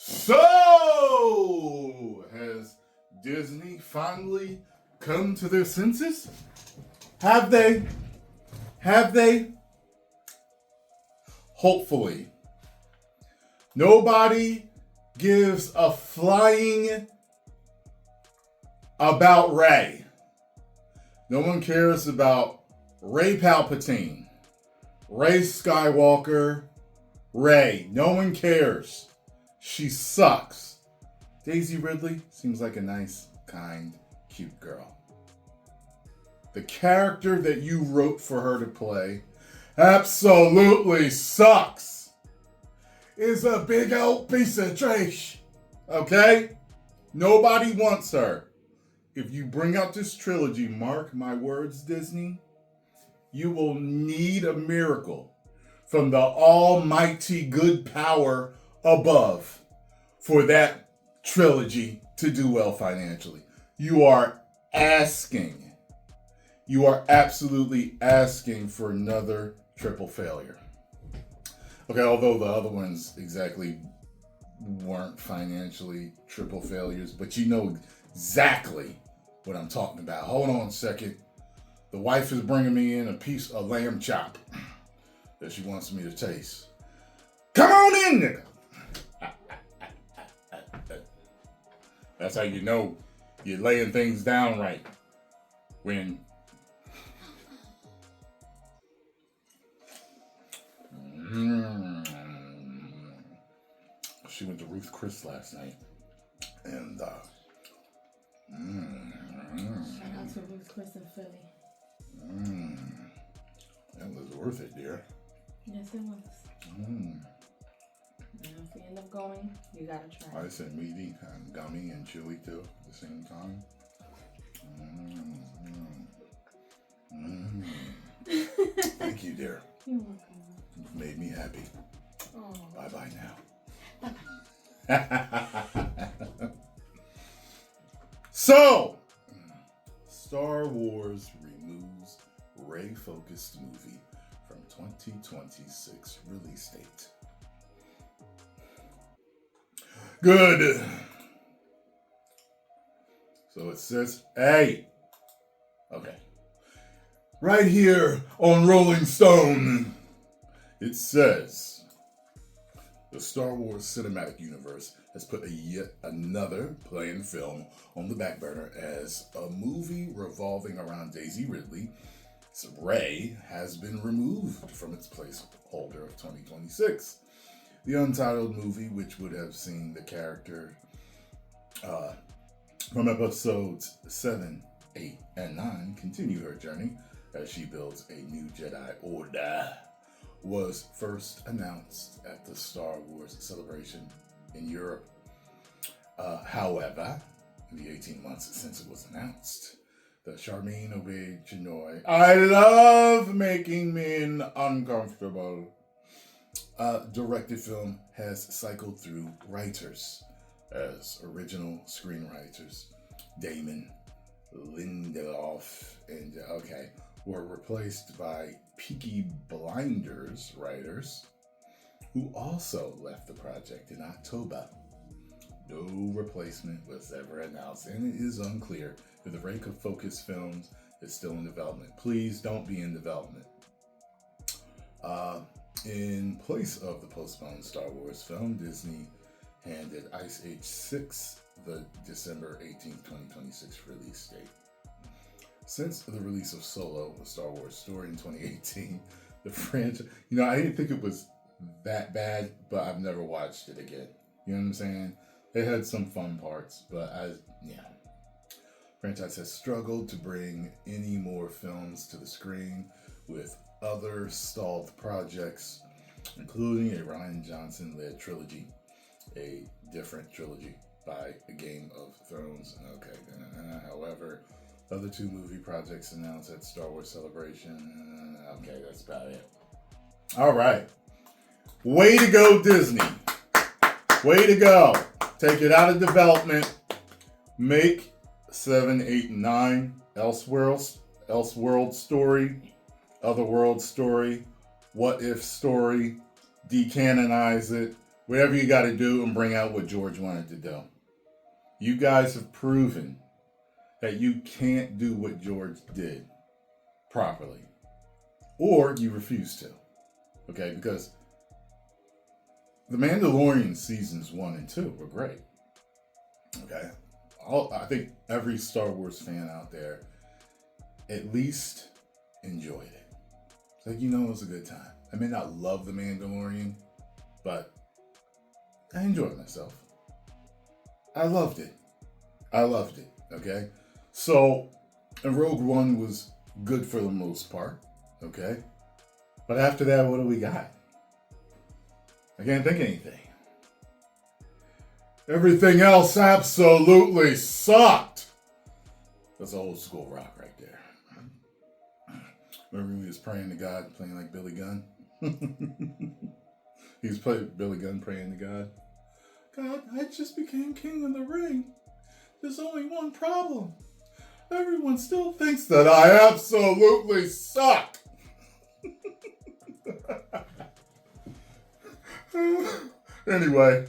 So, has Disney finally come to their senses? Have they? Have they? Hopefully. Nobody gives a flying about Rey. No one cares about Rey Palpatine, Rey Skywalker, Rey. No one cares. She sucks. Daisy Ridley seems like a nice, kind, cute girl. The character that you wrote for her to play absolutely sucks. Is a big old piece of trash. Okay? Nobody wants her. If you bring out this trilogy, mark my words, Disney, you will need a miracle from the almighty good power above for that trilogy to do well financially. You are asking. You are absolutely asking for another triple failure. Okay, although the other ones exactly weren't financially triple failures, but you know exactly what I'm talking about. Hold on a second. The wife is bringing me in a piece of lamb chop that she wants me to taste. Come on in, nigga. That's how you know you're laying things down right. When she went to Ruth Chris last night, and shout out to Ruth Chris in Philly. That was worth it, dear. Yes, it was. Now, if we end up going, you gotta try. I said meaty and gummy and chewy too at the same time. Thank you, dear. You're welcome. You've made me happy. Oh. Bye-bye now. So, Star Wars removes Rey-focused movie from 2026 release date. Good. So it says, hey. Okay. Right here on Rolling Stone, it says, the Star Wars cinematic universe has put yet another planned film on the back burner as a movie revolving around Daisy Ridley. So Rey has been removed from its placeholder of 2026. The untitled movie, which would have seen the character from episodes 7, 8, and 9 continue her journey as she builds a new Jedi Order, was first announced at the Star Wars celebration in Europe. However, in the 18 months since it was announced, the Charmaine Obaid-Chinoy, I love making men uncomfortable, directed film has cycled through writers as original screenwriters. Damon Lindelof and were replaced by Peaky Blinders writers who also left the project in October. No replacement was ever announced, and it is unclear if the Rey-focused films is still in development. Please don't be in development. In place of the postponed Star Wars film, Disney handed Ice Age 6 the December 18th, 2026 release date. Since the release of Solo, a Star Wars story in 2018, the franchise, I didn't think it was that bad, but I've never watched it again. You know what I'm saying? It had some fun parts, but franchise has struggled to bring any more films to the screen, with other stalled projects, including a Rian Johnson-led trilogy, a different trilogy by A Game of Thrones. However, other two movie projects announced at Star Wars Celebration. That's about it. All right. Way to go, Disney. Way to go. Take it out of development. Make 7, 8, and 9 Elseworld story, Otherworld story, What If story, decanonize it, whatever you got to do and bring out what George wanted to do. You guys have proven that you can't do what George did properly. Or you refuse to. Okay, because The Mandalorian seasons 1 and 2 were great. Okay, I think every Star Wars fan out there at least enjoyed it. It's like, it was a good time. I may not love The Mandalorian, but I enjoyed myself. I loved it. Okay? So, and Rogue One was good for the most part. Okay? But after that, what do we got? I can't think of anything. Everything else absolutely sucked. That's old school rock right there. Remember he was praying to God, playing like Billy Gunn? He was playing Billy Gunn praying to God. God, I just became king of the ring. There's only one problem. Everyone still thinks that I absolutely suck. Anyway,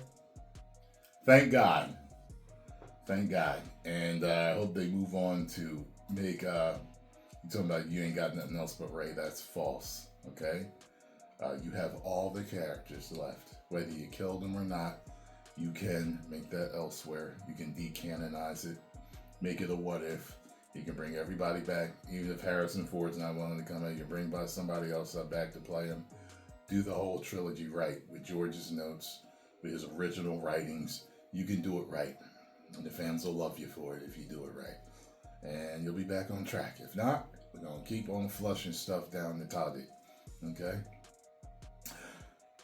thank God. And I hope they move on to make, you're talking about you ain't got nothing else but Rey. That's false, okay? You have all the characters left. Whether you killed them or not, you can make that elsewhere. You can decanonize it, make it a what if. You can bring everybody back. Even if Harrison Ford's not willing to come out, you can bring by somebody else up back to play him. Do the whole trilogy right with George's notes, with his original writings. You can do it right. And the fans will love you for it if you do it right. And you'll be back on track. If not, we're going to keep on flushing stuff down the toddy. Okay?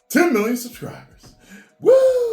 10 million subscribers. Woo!